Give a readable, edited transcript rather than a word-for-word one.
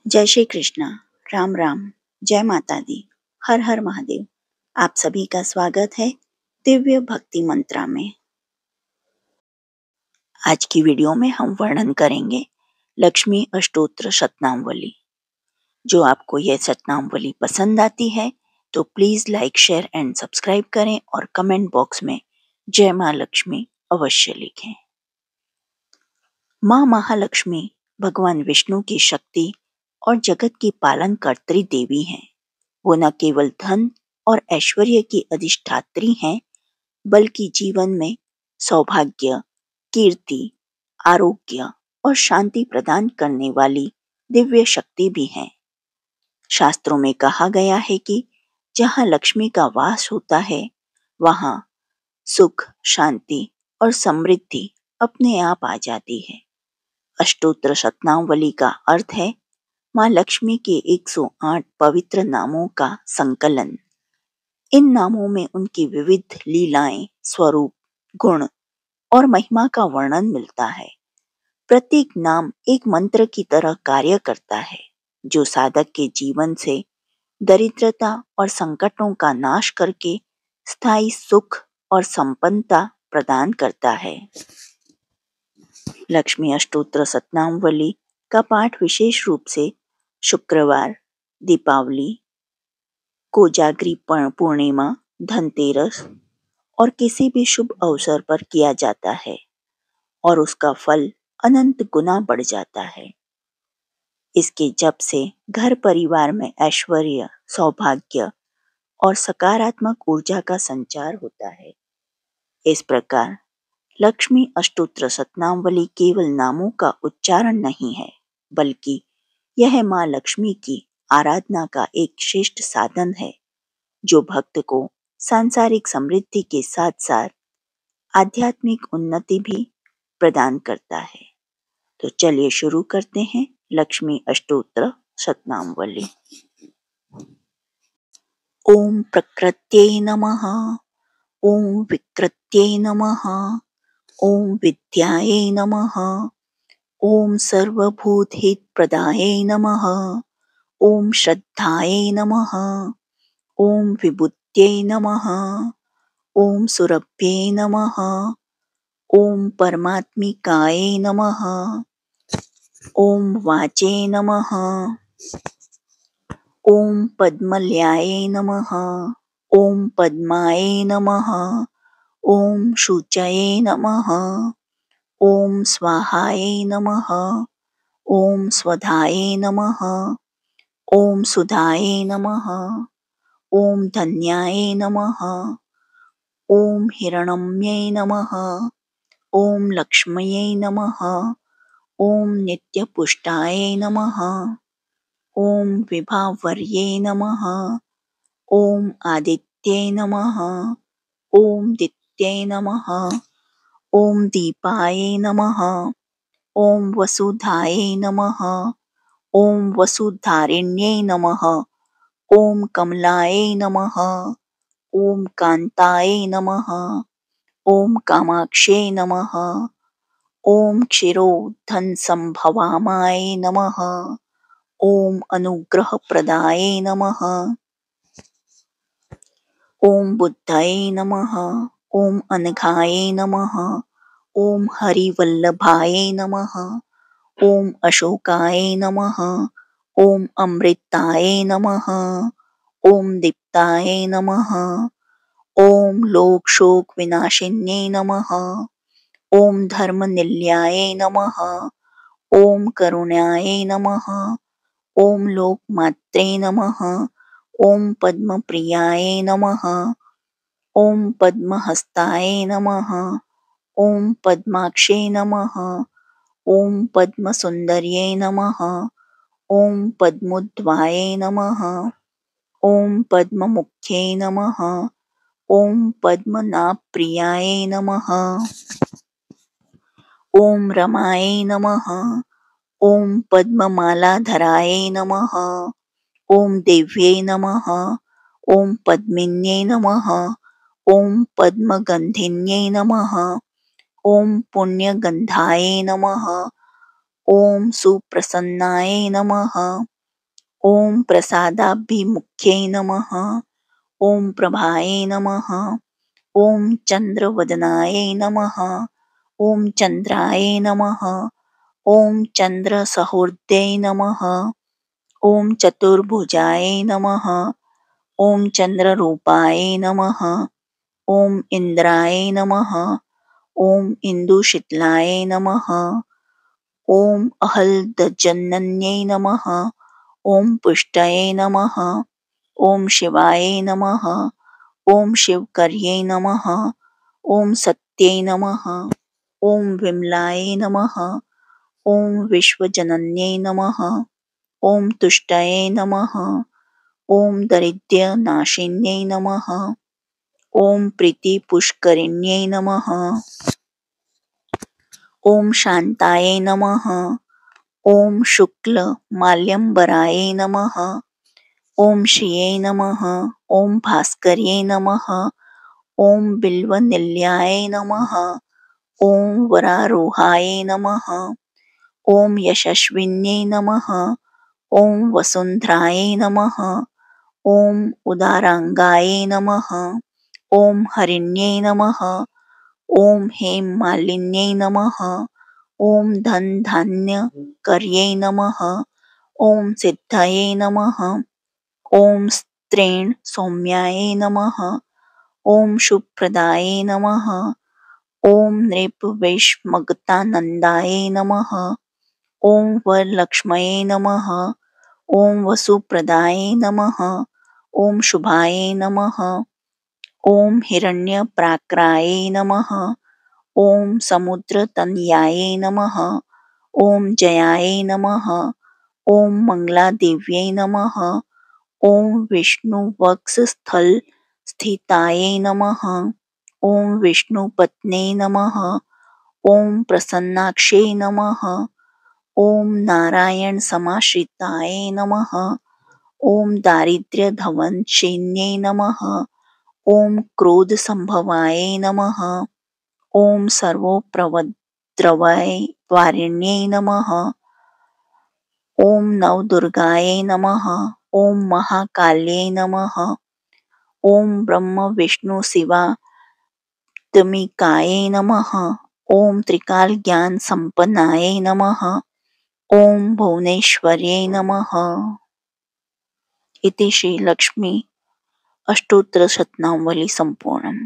जय श्री कृष्णा, राम राम, जय माता दी, हर हर महादेव। आप सभी का स्वागत है दिव्य भक्ति मंत्रा में। आज की वीडियो में हम वर्णन करेंगे लक्ष्मी अष्टोत्र शतनामवली। जो आपको यह शतनामवली पसंद आती है तो please like, share and subscribe करें और कमेंट बॉक्स में जय माँ लक्ष्मी अवश्य लिखें। माँ महालक्ष्मी भगवान विष्णु की शक्ति और जगत की पालन कर्त्री देवी हैं। वो न केवल धन और ऐश्वर्य की अधिष्ठात्री हैं, बल्कि जीवन में सौभाग्य, कीर्ति, आरोग्य और शांति प्रदान करने वाली दिव्य शक्ति भी हैं। शास्त्रों में कहा गया है कि जहाँ लक्ष्मी का वास होता है, वहाँ सुख, शांति और समृद्धि अपने आप आ जाती है। अष्टोत्र शतनामवली का अर्थ है माँ लक्ष्मी के 108 पवित्र नामों का संकलन। इन नामों में उनकी विविध लीलाएं, स्वरूप, गुण और महिमा का वर्णन मिलता है। प्रत्येक नाम एक मंत्र की तरह कार्य करता है, जो साधक के जीवन से दरिद्रता और संकटों का नाश करके स्थायी सुख और संपन्नता प्रदान करता है। लक्ष्मी अष्टोत्र शतनामवली का पाठ विशेष रूप से शुक्रवार, दीपावली, कोजागरी पूर्णिमा, धनतेरस और किसी भी शुभ अवसर पर किया जाता है और उसका फल अनंत गुना बढ़ जाता है। इसके जप से घर परिवार में ऐश्वर्य, सौभाग्य और सकारात्मक ऊर्जा का संचार होता है। इस प्रकार लक्ष्मी अष्टोत्र शतनामवली केवल नामों का उच्चारण नहीं है, बल्कि यह माँ लक्ष्मी की आराधना का एक श्रेष्ठ साधन है, जो भक्त को सांसारिक समृद्धि के साथ साथ आध्यात्मिक उन्नति भी प्रदान करता है। तो चलिए शुरू करते हैं लक्ष्मी अष्टोत्र शतनामवली। ओम प्रकृत्यै नमः, ओम विकृत्यै नमः, ओम विद्यायै नमः, ओम सर्वभूतहितप्रदायै नमः, ओम श्रद्धायै नमः, ओम विभूत्यै नमः, ओम सुरभ्ये नमः, ओम परमात्मिकाय नमः, ओम वाचे नमः, ओम पद्मलयाय नमः, ओम पद्माय नमः, ओम शुचये नमः, ओम स्वाहाय नमः, ओम स्वधाय नमः, ओम सुधाय नमः, ओम धन्याय नमः, ओम हिरण्मये नमः, ओम लक्ष्म्यै नमः, ओम नित्यपुष्टाय नमः, ओम विभावर्ये नमः, ओम आदित्ये नमः, ओम दित्ये नमः, ओम दीपाय नमः, ओम वसुधाय नमः, ओम वसुधारिण्यै नमः, ओम कमलाय नमः, ओम कांताय नमः, ओम कामाक्षे नमः, ओम क्षीरोधन संभवामाय नमः, ओम अनुग्रहप्रदाय नमः, ओम बुद्धाय नमः, ओम अनघाय नमः, ओम हरिवल्लभाय नमः, ओम अशोकाय नमः, ओम अमृताय नमः, ओम दीप्ताय नमः, ओम लोक शोक विनाशिन्यै नमः, ओम धर्मनिलयाय नमः, ओम करुणाय नमः, ओम लोकमात्रे नमः, ओम पद्मप्रियाय नमः, ओम पद्महस्ताय नमः, ओम पद्माक्षे नमः, ओम पद्मसुंदर्ये नमः, ओम पद्मोद्वाय नमः, ओम पद्ममुख्ये नमः, ओम पद्मनाभप्रियाय नमः, ओम रमाय नमः, ओम पद्ममालाधराय नमः, ओम देव्यै नमः, ओम पद्मिन्यै नमः, ओम पद्मगंधिन्यै नमः, ओम पुण्यगंधाय नमः, ओम सुप्रसन्नाय नमः, ॐ प्रसादाभिमुख्यै नमः। ॐ प्रभायै नमः। ॐ चन्द्रवदनायै नमः। ॐ चन्द्रायै नमः। ॐ चन्द्रसहोदयै नमः। ॐ चतुर्भुजायै नमः। ॐ चन्द्ररूपाय नमः। ॐ इन्द्राय नमः। ॐ इन्दुशीतलाय नमः। ॐ अहल्दजनन्यै नमः। ॐ पुष्टये नमः। ॐ शिवाय नमः। ॐ शिवकर्यै नमः। ॐ सत्यै नमः। ॐ विमलाय नमः। ॐ विश्वजनन्यै नमः। ॐ तुष्टये नमः। ॐ दारिद्र्यनाशिन्यै नमः। ॐ प्रीतिपुष्करिण्यै नमः। ॐ शान्ताय नमः। ॐ शुक्लमाल्यम्बराय नमः। ॐ श्रिये नमः। ॐ भास्कर्यै नमः। ॐ बिल्वनिलयाय नमः। ॐ वरारोहाय नमः। ॐ यशस्विन्यै नमः। ॐ वसुन्धराय नमः। ॐ उदारांगाय नमः। ॐ हरिण्यै नमः। ॐ हेममालिन्यै नमः। ॐ धनधान्यकर्यै नमः। ॐ सिद्धये नमः। ॐ स्त्रीण सौम्याय नमः। ॐ शुभप्रदाय नमः। ॐ नृपविष्मगतानन्दाय नमः। ॐ वरलक्ष्मये नमः। ॐ वसुप्रदाय नमः। ॐ शुभाय नमः। ॐ हिरण्यप्राकाराय नमः। ॐ समुद्रतनयाय नमः। ॐ जयाय नमः। ॐ मङ्गलादेव्यै नमः। ॐ विष्णुवक्षस्थलस्थिताय नमः। ॐ विष्णुपत्न्यै नमः। ॐ प्रसन्नाक्ष्यै नमः। ॐ नारायणसमाश्रिताय नमः। ॐ दारिद्र्यध्वंसिन्यै नमः। ॐ क्रोधसम्भवाय नमः। ॐ सर्वोपद्रववारिण्यै नमः। ॐ नवदुर्गायै नमः। ॐ महाकाल्यै नमः। ॐ ब्रह्मविष्णुशिवात्मिकाय नमः। ॐ त्रिकालज्ञानसम्पन्नाय नमः। ॐ भुवनेश्वर्यै नमः। इति श्रीलक्ष्मी अष्टोत्तरशतनामावली सम्पूर्णम्।